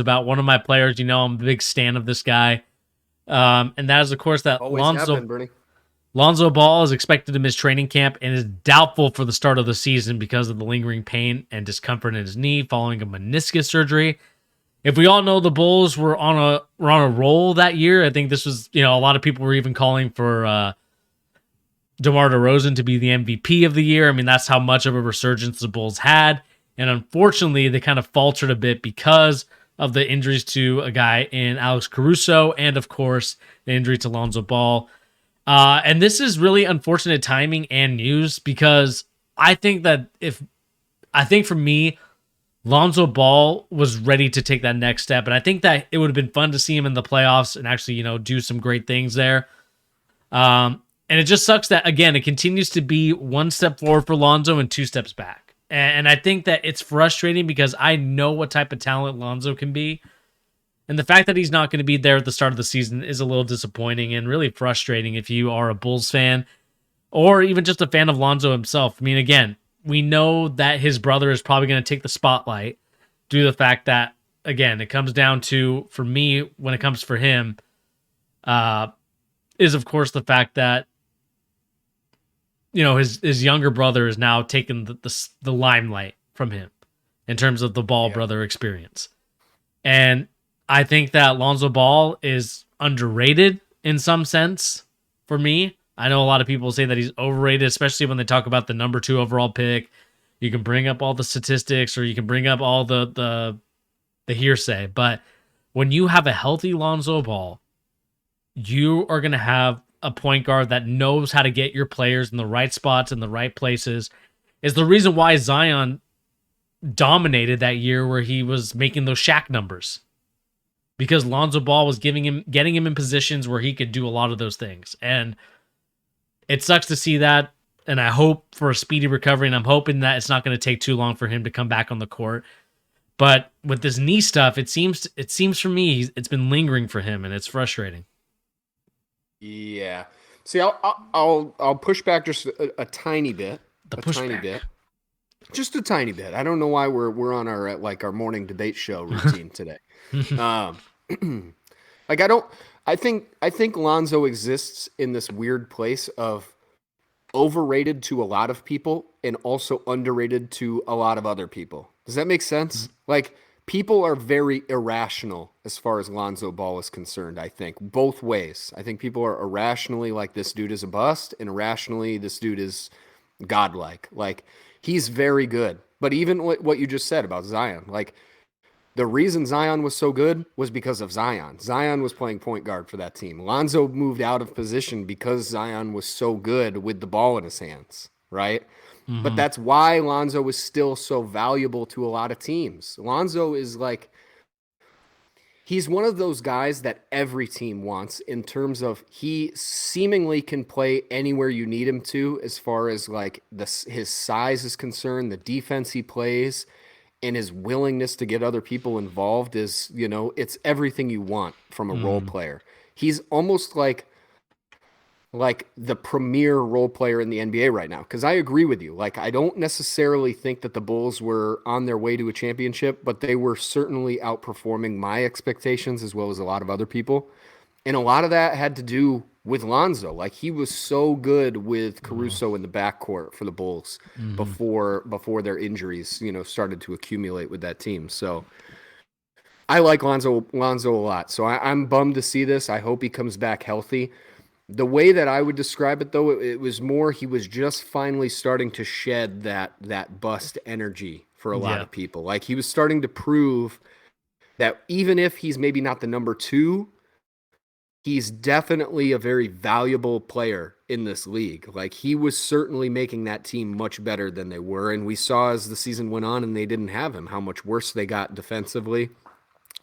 about one of my players. I'm a big stan of this guy. And that is, of course, that Always have been, Bernie. Lonzo Ball is expected to miss training camp and is doubtful for the start of the season because of the lingering pain and discomfort in his knee following a meniscus surgery. If we all know the Bulls were on a roll that year, I think this was, a lot of people were even calling for DeMar DeRozan to be the MVP of the year. I mean, that's how much of a resurgence the Bulls had. And unfortunately, they kind of faltered a bit because of the injuries to a guy in Alex Caruso and, of course, the injury to Lonzo Ball. And this is really unfortunate timing and news because I think for me, Lonzo Ball was ready to take that next step. And I think that it would have been fun to see him in the playoffs and actually, do some great things there. And it just sucks that, again, it continues to be one step forward for Lonzo and two steps back. And I think that it's frustrating because I know what type of talent Lonzo can be. And the fact that he's not going to be there at the start of the season is a little disappointing and really frustrating if you are a Bulls fan or even just a fan of Lonzo himself. I mean, again, we know that his brother is probably going to take the spotlight due to the fact that, again, it comes down to, for me, when it comes for him, is, of course, the fact that, his younger brother is now taking the limelight from him in terms of the Ball brother experience. And I think that Lonzo Ball is underrated in some sense for me. I know a lot of people say that he's overrated, especially when they talk about the number 2 overall pick. You can bring up all the statistics or you can bring up all the hearsay. But when you have a healthy Lonzo Ball, you are going to have a point guard that knows how to get your players in the right spots in the right places. Is the reason why Zion dominated that year where he was making those Shaq numbers. Because Lonzo Ball was getting him in positions where he could do a lot of those things. And it sucks to see that. And I hope for a speedy recovery. And I'm hoping that it's not going to take too long for him to come back on the court. But with this knee stuff, it seems for me, it's been lingering for him and it's frustrating. Yeah. See, I'll push back just a tiny bit. Just a tiny bit. I don't know why we're on our morning debate show routine today. I think Lonzo exists in this weird place of overrated to a lot of people and also underrated to a lot of other people. Does that make sense? Mm-hmm. Like, people are very irrational as far as Lonzo Ball is concerned, I think. Both ways. I think people are irrationally like, this dude is a bust, and irrationally, this dude is godlike. Like, he's very good. But even what you just said about Zion, like, the reason Zion was so good was because of Zion. Zion was playing point guard for that team. Lonzo moved out of position because Zion was so good with the ball in his hands, right? Mm-hmm. But that's why Lonzo was still so valuable to a lot of teams. Lonzo is like, he's one of those guys that every team wants in terms of he seemingly can play anywhere you need him to as far as like his size is concerned, the defense he plays, and his willingness to get other people involved is, it's everything you want from a role player. He's almost like the premier role player in the NBA right now. Because I agree with you. Like, I don't necessarily think that the Bulls were on their way to a championship, but they were certainly outperforming my expectations as well as a lot of other people. And a lot of that had to do with Lonzo. Like, he was so good with Caruso in the backcourt for the Bulls before their injuries, started to accumulate with that team. So I like Lonzo a lot. So I'm bummed to see this. I hope he comes back healthy. The way that I would describe it, though, it was more he was just finally starting to shed that bust energy for a lot of people. Like, he was starting to prove that even if he's maybe not the number 2, he's definitely a very valuable player in this league. Like, he was certainly making that team much better than they were. And we saw as the season went on and they didn't have him, how much worse they got defensively.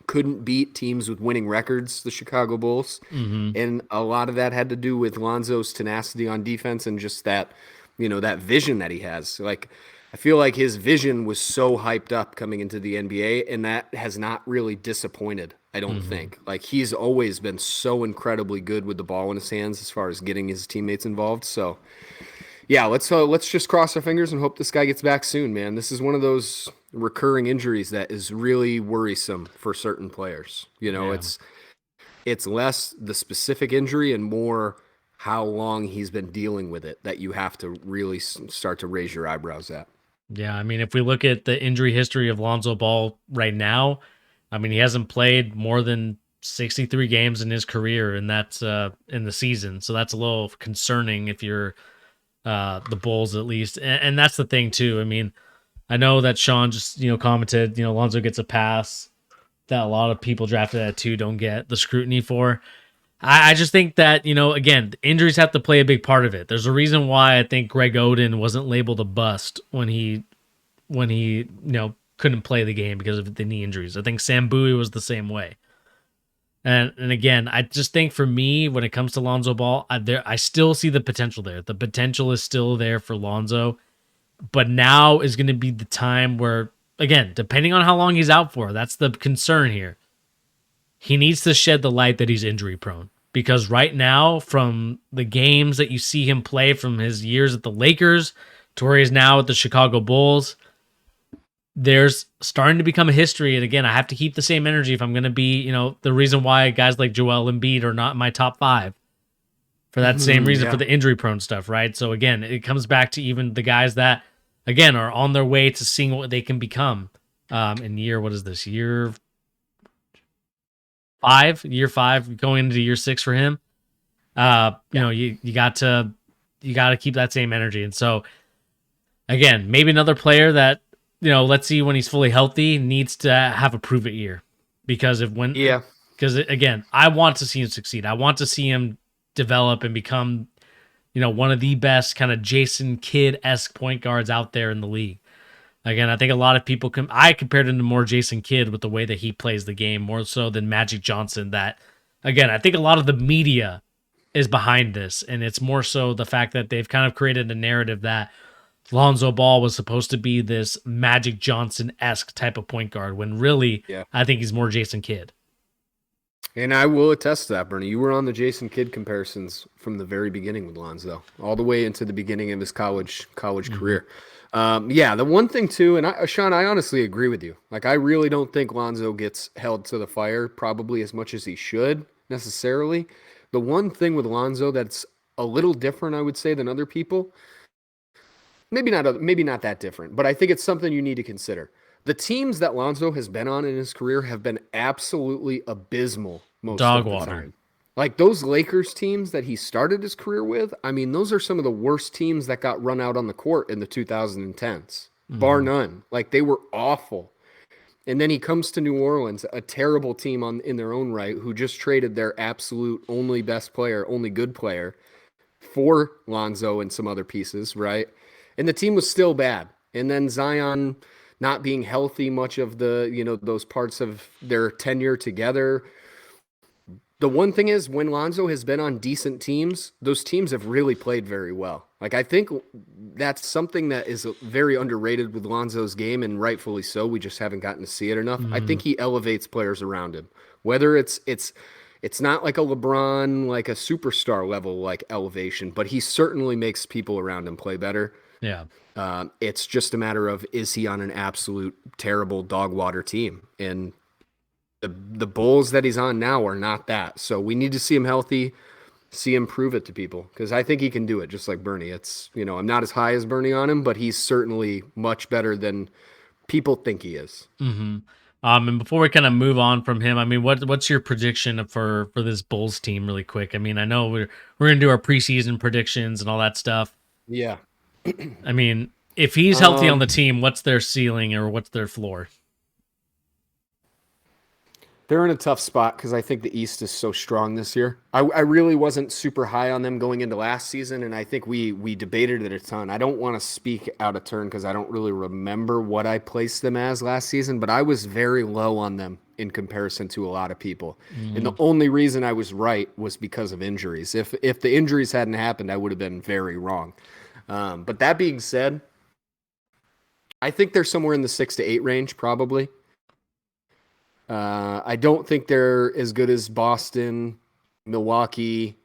Couldn't beat teams with winning records, the Chicago Bulls. Mm-hmm. And a lot of that had to do with Lonzo's tenacity on defense and just that, that vision that he has. Like, I feel like his vision was so hyped up coming into the NBA, and that has not really disappointed, I don't think. Like, he's always been so incredibly good with the ball in his hands as far as getting his teammates involved. So, yeah, let's just cross our fingers and hope this guy gets back soon, man. This is one of those recurring injuries that is really worrisome for certain players. Yeah. It's less the specific injury and more how long he's been dealing with it that you have to really start to raise your eyebrows at. Yeah, I mean, if we look at the injury history of Lonzo Ball right now, I mean, he hasn't played more than 63 games in his career, and that's in the season. So that's a little concerning if you're the Bulls at least. And that's the thing too. I mean, I know that Sean just, commented, Lonzo gets a pass that a lot of people drafted at 2 don't get the scrutiny for. I just think that, again, injuries have to play a big part of it. There's a reason why I think Greg Oden wasn't labeled a bust when he couldn't play the game because of the knee injuries. I think Sam Bowie was the same way. And again, I just think for me, when it comes to Lonzo Ball, I still see the potential there. The potential is still there for Lonzo, but now is going to be the time where, again, depending on how long he's out for, that's the concern here. He needs to shed the light that he's injury prone, because right now, from the games that you see him play from his years at the Lakers to where he's now at the Chicago Bulls, there's starting to become a history. And again, I have to keep the same energy if I'm going to be, the reason why guys like Joel Embiid are not in my top 5 for that same reason, for Yeah. the injury prone stuff, right? So again, it comes back to even the guys that, again, are on their way to seeing what they can become in what is this, year 5, going into year 6 for him. You got to keep that same energy. And so again, maybe another player that, let's see when he's fully healthy, needs to have a prove it year. Because Yeah. again, I want to see him succeed. I want to see him develop and become, one of the best kind of Jason Kidd-esque point guards out there in the league. Again, I think a lot of people I compared him to more Jason Kidd with the way that he plays the game, more so than Magic Johnson. That, again, I think a lot of the media is behind this, and it's more so the fact that they've kind of created a narrative that Lonzo Ball was supposed to be this Magic Johnson-esque type of point guard, when really, Yeah. I think he's more Jason Kidd. And I will attest to that, Bernie. You were on the Jason Kidd comparisons from the very beginning with Lonzo, all the way into the beginning of his college career. Yeah, the one thing too, and Sean, I honestly agree with you. Like, I really don't think Lonzo gets held to the fire probably as much as he should necessarily. The one thing with Lonzo that's a little different, I would say, than other people, maybe not that different, but I think it's something you need to consider. The teams that Lonzo has been on in his career have been absolutely abysmal most Dog of the water. time. Like those Lakers teams that he started his career with, I mean, those are some of the worst teams that got run out on the court in the 2010s, bar none. Like, they were awful. And then he comes to New Orleans, a terrible team in their own right, who just traded their absolute only best player, only good player, for Lonzo and some other pieces, right? And the team was still bad. And then Zion not being healthy much of those parts of their tenure together. The one thing is, when Lonzo has been on decent teams, those teams have really played very well. Like, I think that's something that is very underrated with Lonzo's game, and rightfully so. We just haven't gotten to see it enough. I think he elevates players around him. Whether it's not like a LeBron, like a superstar level like elevation, but he certainly makes people around him play better. Yeah. It's just a matter of, is he on an absolute terrible dog water team? And the Bulls that he's on now are not that. So we need to see him healthy, see him prove it to people, because I think he can do it, just like Bernie. It's, I'm not as high as Bernie on him, but he's certainly much better than people think he is. And before we kind of move on from him, I mean, what's your prediction for this Bulls team, really quick? I mean, I know we're gonna do our preseason predictions and all that stuff. Yeah. I mean, if he's healthy on the team, what's their ceiling or what's their floor? They're in a tough spot because I think the East is so strong this year. I really wasn't super high on them going into last season, and I think we debated it a ton. I don't want to speak out of turn because I don't really remember what I placed them as last season, but I was very low on them in comparison to a lot of people. And the only reason I was right was because of injuries. If the injuries hadn't happened, I would have been very wrong. But that being said, I think they're somewhere in the 6 to 8 range, probably. I don't think they're as good as Boston, Milwaukee,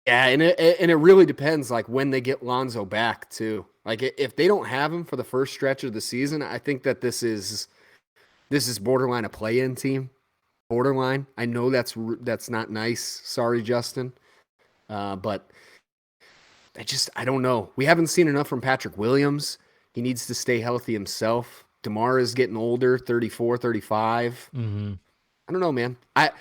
Yeah, and it really depends like when they get Lonzo back too. Like if they don't have him for the first stretch of the season, I think that this is borderline a play-in team. Borderline. I know that's not nice. Sorry, Justin. But I don't know. We haven't seen enough from Patrick Williams. He needs to stay healthy himself. DeMar is getting older, 34, 35. Mm-hmm. I don't know, man. I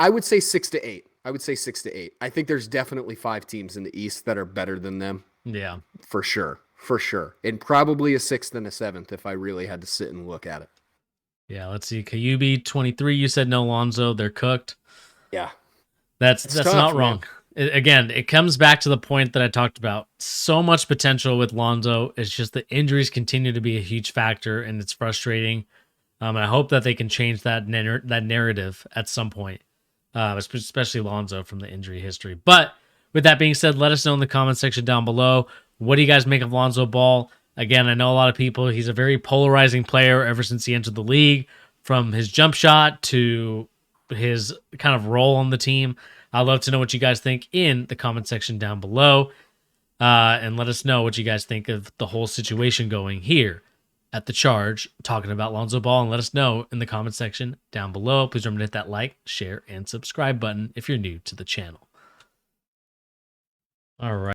would say 6 to 8. I would say 6 to 8. I think there's definitely 5 teams in the East that are better than them Yeah. for sure. For sure. And probably a sixth and a seventh if I really had to sit and look at it. Yeah. Let's see. Kayubi 23. You said no Lonzo. They're cooked. Yeah. That's It's that's tough, not man. wrong. Again, it comes back to the point that I talked about. So much potential with Lonzo. It's just the injuries continue to be a huge factor, and it's frustrating. And I hope that they can change that narrative at some point, especially Lonzo from the injury history. But with that being said, let us know in the comment section down below. What do you guys make of Lonzo Ball? Again, I know a lot of people. He's a very polarizing player ever since he entered the league, from his jump shot to his kind of role on the team. I'd love to know what you guys think in the comment section down below. And let us know what you guys think of the whole situation going here at the Charge, talking about Lonzo Ball, and let us know in the comment section down below. Please remember to hit that like, share, and subscribe button if you're new to the channel. All right.